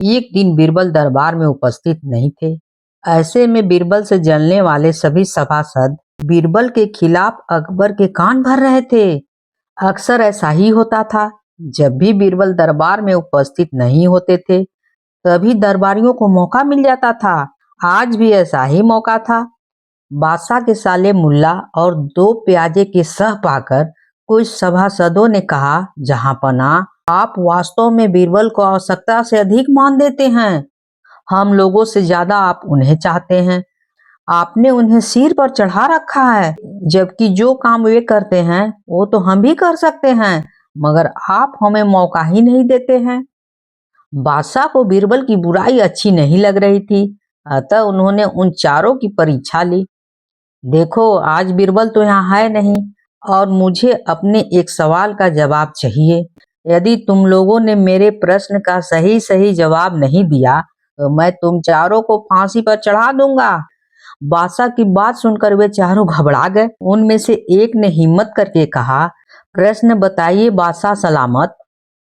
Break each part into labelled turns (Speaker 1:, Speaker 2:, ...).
Speaker 1: एक दिन बीरबल दरबार में उपस्थित नहीं थे। ऐसे में बीरबल से जलने वाले सभी सभासद बीरबल के खिलाफ अकबर के कान भर रहे थे। अक्सर ऐसा ही होता था। जब भी बीरबल दरबार में उपस्थित नहीं होते थे, तभी दरबारियों को मौका मिल जाता था। आज भी ऐसा ही मौका था। बादशाह के साले मुल्ला और दो प्याजे के सह पाकर कुछ सभासदों ने कहा, जहां पना आप वास्तव में बीरबल को आवश्यकता से अधिक मान देते हैं। हम लोगों से ज्यादा आप उन्हें चाहते हैं। आपने उन्हें सिर पर चढ़ा रखा है, जबकि जो काम वे करते हैं वो तो हम भी कर सकते हैं, मगर आप हमें मौका ही नहीं देते हैं। बादशाह को बीरबल की बुराई अच्छी नहीं लग रही थी, अतः उन्होंने उन चारों की परीक्षा ली। देखो, आज बीरबल तो यहाँ है नहीं और मुझे अपने एक सवाल का जवाब चाहिए। यदि तुम लोगों ने मेरे प्रश्न का सही सही जवाब नहीं दिया तो मैं तुम चारों को फांसी पर चढ़ा दूंगा। बादशाह की बात सुनकर वे चारों घबरा गए। उनमें से एक ने हिम्मत करके कहा, प्रश्न बताइए बादशाह सलामत।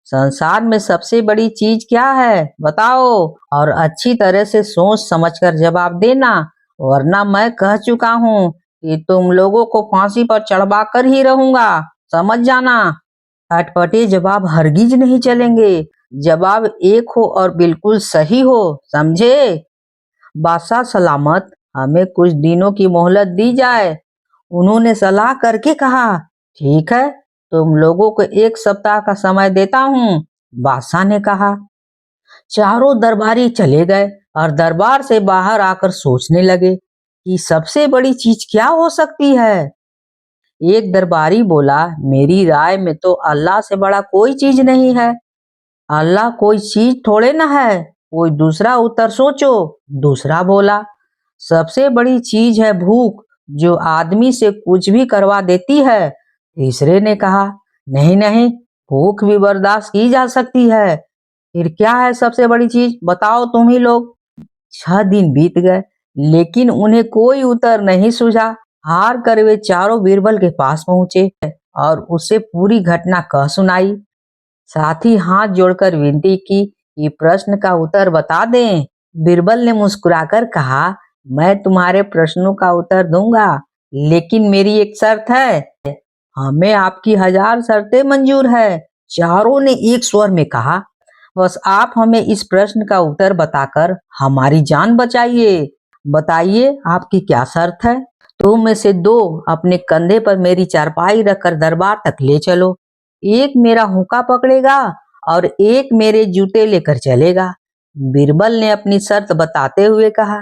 Speaker 1: संसार में सबसे बड़ी चीज क्या है, बताओ, और अच्छी तरह से सोच समझकर जवाब देना, वरना मैं कह चुका हूँ कि तुम लोगों को फांसी पर चढ़वा कर ही रहूंगा, समझ जाना। अटपटे जवाब हरगिज नहीं चलेंगे। जवाब एक हो और बिल्कुल सही हो, समझे? बादशाह सलामत, हमें कुछ दिनों की मोहलत दी जाए, उन्होंने सलाह करके कहा। ठीक है, तुम लोगों को 1 सप्ताह का समय देता हूँ, बादशाह ने कहा। चारों दरबारी चले गए और दरबार से बाहर आकर सोचने लगे कि सबसे बड़ी चीज क्या हो सकती है। एक दरबारी बोला, मेरी राय में तो अल्लाह से बड़ा कोई चीज नहीं है। अल्लाह कोई चीज थोड़े ना है। कोई दूसरा उत्तर सोचो। दूसरा बोला, सबसे बड़ी चीज है भूख, जो आदमी से कुछ भी करवा देती है। तीसरे ने कहा, नहीं नहीं, भूख भी बर्दाश्त की जा सकती है। फिर क्या है सबसे बड़ी चीज, बताओ तुम ही लोग। 6 दिन बीत गए, लेकिन उन्हें कोई उत्तर नहीं सूझा। हार कर वे चारों बीरबल के पास पहुंचे और उसे पूरी घटना कह सुनाई। साथ ही हाथ जोड़कर विनती की कि प्रश्न का उत्तर बता दें। बीरबल ने मुस्कुराकर कहा, मैं तुम्हारे प्रश्नों का उत्तर दूंगा, लेकिन मेरी एक शर्त है। हमें आपकी 1000 शर्तें मंजूर है, चारों ने एक स्वर में कहा। बस आप हमें इस प्रश्न का उत्तर बताकर हमारी जान बचाइए। बताइए, आपकी क्या शर्त है? तुम में से 2 अपने कंधे पर मेरी चारपाई रखकर दरबार तक ले चलो। एक मेरा हुक्का पकड़ेगा और एक मेरे जूते लेकर चलेगा। बीरबल ने अपनी शर्त बताते हुए कहा।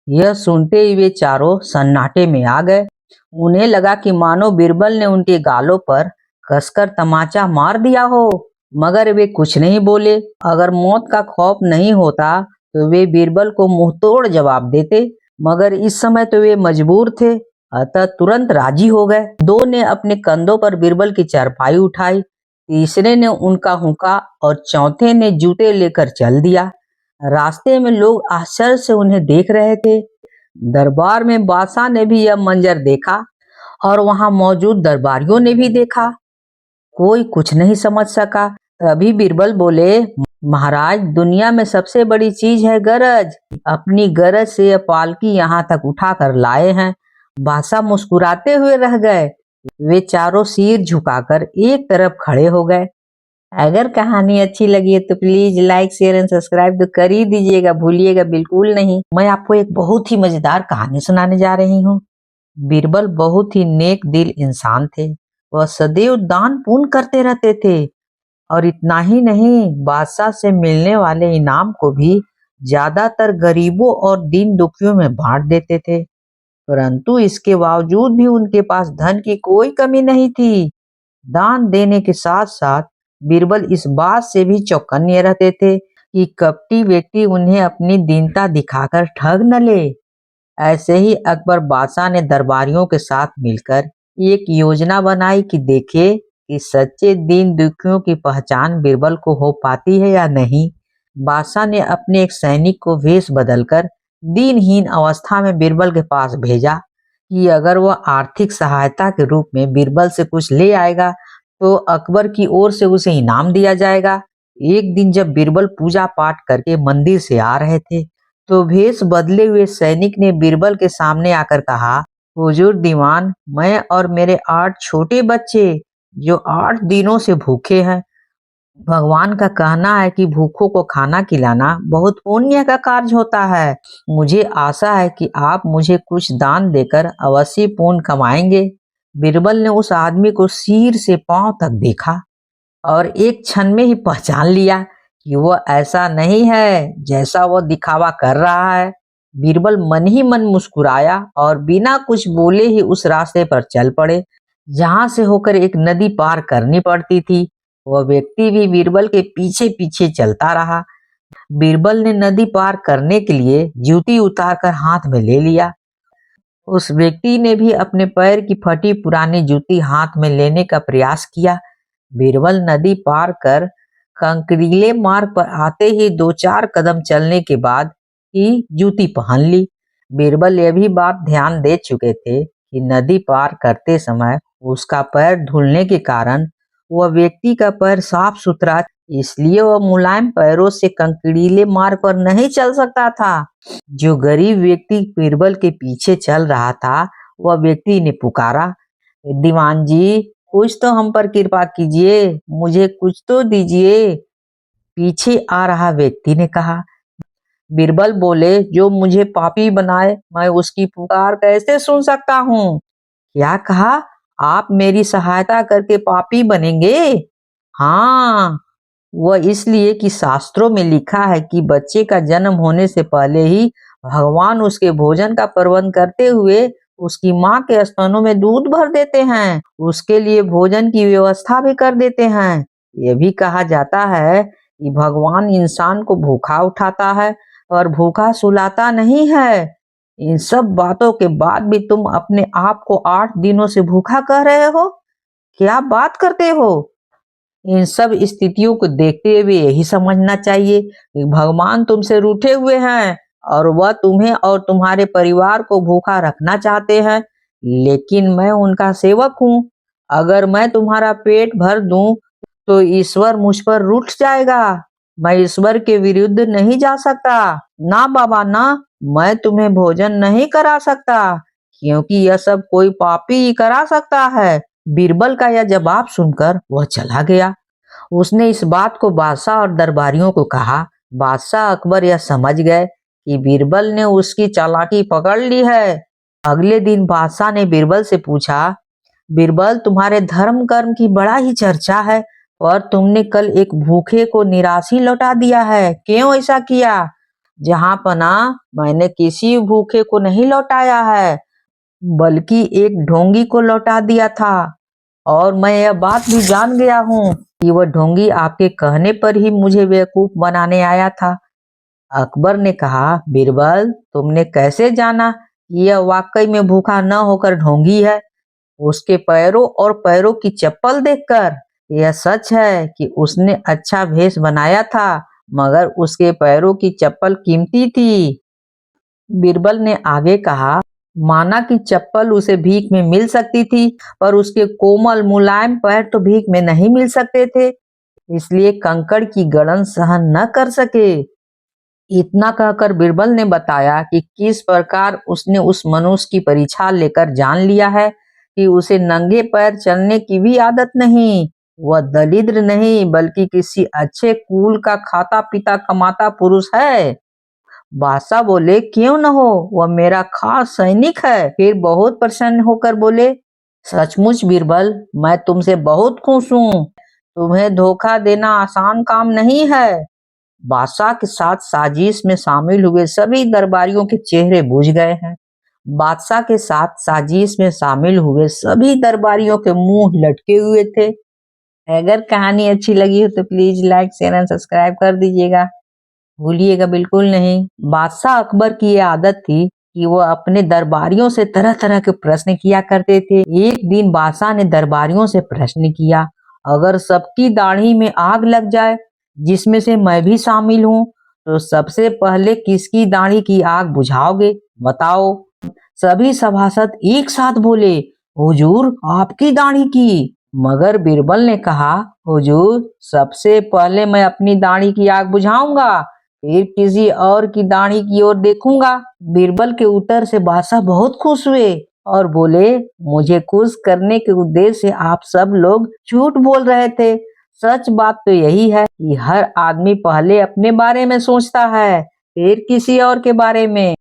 Speaker 1: यह सुनते ही वे चारों सन्नाटे में आ गए। उन्हें लगा कि मानो बीरबल ने उनके गालों पर कसकर तमाचा मार दिया हो, मगर वे कुछ नहीं बोले। अगर मौत का खौफ नहीं होता तो वे बीरबल को मुंहतोड़ जवाब देते, मगर इस समय तो वे मजबूर थे, अतः तुरंत राजी हो गए। 2 ने अपने कंधों पर बीरबल की चारपाई उठाई, तीसरे ने उनका हुक्का और चौथे ने जूते लेकर चल दिया। रास्ते में लोग आश्चर्य से उन्हें देख रहे थे। दरबार में बादशाह ने भी यह मंजर देखा और वहां मौजूद दरबारियों ने भी देखा। कोई कुछ नहीं समझ सका। तभी बीरबल बोले, महाराज, दुनिया में सबसे बड़ी चीज है गरज। अपनी गरज से यह पालकी यहाँ तक उठा कर लाए हैं। बादशाह मुस्कुराते हुए रह गए। वे चारों सिर झुकाकर एक तरफ खड़े हो गए। अगर कहानी अच्छी लगी है तो please like share and subscribe तो कर ही दीजिएगा, भूलिएगा बिल्कुल नहीं। मैं आपको एक बहुत ही मजेदार कहानी सुनाने जा रही हूँ। बीरबल बहुत ही नेक दिल इंसान थे। वह सदैव दान पुण्य करते रहते थे और इतना ही नहीं, बादशाह से मिलने वाले इनाम को भी ज्यादातर गरीबों और दीन दुखियों में बांट देते थे। परंतु इसके बावजूद भी उनके पास धन की कोई कमी नहीं थी। दान देने के साथ साथ बीरबल इस बात से भी चौकन्ने रहते थे कि कपटी व्यक्ति उन्हें अपनी दीनता दिखाकर ठग न ले। ऐसे ही अकबर बादशाह ने दरबारियों के साथ मिलकर एक योजना बनाई कि देखे कि सच्चे दीन दुखियों की पहचान बीरबल को हो पाती है या नहीं। बादशाह ने अपने एक सैनिक को वेश बदलकर दीनहीन अवस्था में बीरबल के पास भेजा कि अगर वह आर्थिक सहायता के रूप में बीरबल से कुछ ले आएगा तो अकबर की ओर से उसे इनाम दिया जाएगा। एक दिन जब बीरबल पूजा पाठ करके मंदिर से आ रहे थे, तो भेष बदले हुए सैनिक ने बीरबल के सामने आकर कहा, हुजूर दीवान, मैं और मेरे 8 छोटे बच्चे जो 8 दिनों से भूखे हैं। भगवान का कहना है कि भूखों को खाना खिलाना बहुत पुण्य का कार्य होता है। मुझे आशा है कि आप मुझे कुछ दान देकर अवश्य पुण्य कमाएंगे। बीरबल ने उस आदमी को सिर से पांव तक देखा और एक क्षण में ही पहचान लिया कि वह ऐसा नहीं है जैसा वह दिखावा कर रहा है। बीरबल मन ही मन मुस्कुराया और बिना कुछ बोले ही उस रास्ते पर चल पड़े जहां से होकर एक नदी पार करनी पड़ती थी। वह व्यक्ति भी बीरबल के पीछे पीछे चलता रहा। बीरबल ने नदी पार करने के लिए जूती उतारकर हाथ में ले लिया। उस व्यक्ति ने भी अपने पैर की फटी पुरानी जूती हाथ में लेने का प्रयास किया। बीरबल नदी पार कर कंकरीले मार्ग पर आते ही 2-4 कदम चलने के बाद ही जूती पहन ली। बीरबल यह भी बात ध्यान दे चुके थे कि नदी पार करते समय उसका पैर धुलने के कारण वह व्यक्ति का पैर साफ सुथरा, इसलिए वह मुलायम पैरों से कंकरीले मार्ग पर नहीं चल सकता था। जो गरीब व्यक्ति बीरबल के पीछे चल रहा था, वह व्यक्ति ने पुकारा, दीवान जी, कुछ तो हम पर कृपा कीजिए, मुझे कुछ तो दीजिए। पीछे आ रहा व्यक्ति ने कहा। बीरबल बोले, जो मुझे पापी बनाए, मैं उसकी पुकार कैसे सुन सकता हूँ? क्या कहा? आप मेरी सहायता करके पापी बनेंगे? हाँ, वह इसलिए कि शास्त्रों में लिखा है कि बच्चे का जन्म होने से पहले ही भगवान उसके भोजन का प्रबंध करते हुए उसकी माँ के स्तनों में दूध भर देते हैं, उसके लिए भोजन की व्यवस्था भी कर देते हैं। यह भी कहा जाता है कि भगवान इंसान को भूखा उठाता है और भूखा सुलाता नहीं है। इन सब बातों के बाद भी तुम अपने आप को 8 दिनों से भूखा कह रहे हो? क्या बात करते हो? इन सब स्थितियों को देखते हुए यही समझना चाहिए कि भगवान तुमसे रूठे हुए हैं और वह तुम्हें और तुम्हारे परिवार को भूखा रखना चाहते हैं, लेकिन मैं उनका सेवक हूँ। अगर मैं तुम्हारा पेट भर दूं तो ईश्वर मुझ पर रूठ जाएगा। मैं ईश्वर के विरुद्ध नहीं जा सकता। ना बाबा ना, मैं तुम्हें भोजन नहीं करा सकता, क्योंकि यह सब कोई पापी ही करा सकता है। बीरबल का यह जवाब सुनकर वह चला गया। उसने इस बात को बादशाह और दरबारियों को कहा। बादशाह अकबर यह समझ गए कि बीरबल ने उसकी चालाकी पकड़ ली है। अगले दिन बादशाह ने बीरबल से पूछा, बीरबल, तुम्हारे धर्म कर्म की बड़ा ही चर्चा है और तुमने कल एक भूखे को निराश ही लौटा दिया है। क्यों ऐसा किया? जहां पना, मैंने किसी भूखे को नहीं लौटाया है, बल्कि एक ढोंगी को लौटा दिया था। और मैं यह बात भी जान गया हूँ कि वह ढोंगी आपके कहने पर ही मुझे बेवकूफ बनाने आया था। अकबर ने कहा, बीरबल, तुमने कैसे जाना कि यह वाकई में भूखा न होकर ढोंगी है? उसके पैरों और पैरों की चप्पल देखकर यह सच है कि उसने अच्छा भेष बनाया था, मगर उसके पैरों की चप्पल कीमती थी। बीरबल ने आगे कहा, माना कि चप्पल उसे भीख में मिल सकती थी, पर उसके कोमल मुलायम पैर तो भीख में नहीं मिल सकते थे, इसलिए कंकड़ की गड़न सहन न कर सके। इतना कहकर बीरबल ने बताया कि किस प्रकार उसने उस मनुष्य की परीक्षा लेकर जान लिया है कि उसे नंगे पैर चलने की भी आदत नहीं। वह दरिद्र नहीं, बल्कि किसी अच्छे कुल का खाता पीता कमाता पुरुष है। बादशाह बोले, क्यों न हो, वह मेरा खास सैनिक है। फिर बहुत प्रसन्न होकर बोले, सचमुच बीरबल, मैं तुमसे बहुत खुश हूँ। तुम्हें धोखा देना आसान काम नहीं है। बादशाह के साथ साजिश में शामिल हुए सभी दरबारियों के चेहरे बुझ गए हैं। बादशाह के साथ साजिश में शामिल हुए सभी दरबारियों के मुंह लटके हुए थे। अगर कहानी अच्छी लगी हो तो please like share and subscribe कर दीजिएगा, भूलिएगा बिल्कुल नहीं। बादशाह अकबर की ये आदत थी कि वो अपने दरबारियों से तरह तरह के प्रश्न किया करते थे। एक दिन बादशाह ने दरबारियों से प्रश्न किया, अगर सबकी दाढ़ी में आग लग जाए, जिसमें से मैं भी शामिल हूँ, तो सबसे पहले किसकी दाढ़ी की आग बुझाओगे? बताओ। सभी सभासद एक साथ बोले, हुजूर, आपकी दाढ़ी की। मगर बीरबल ने कहा, हुजूर, सबसे पहले मैं अपनी दाढ़ी की आग बुझाऊंगा, फिर किसी और की दाढ़ी की ओर देखूंगा। बीरबल के उत्तर से बादशाह बहुत खुश हुए और बोले, मुझे खुश करने के उद्देश्य से आप सब लोग झूठ बोल रहे थे। सच बात तो यही है कि हर आदमी पहले अपने बारे में सोचता है, फिर किसी और के बारे में।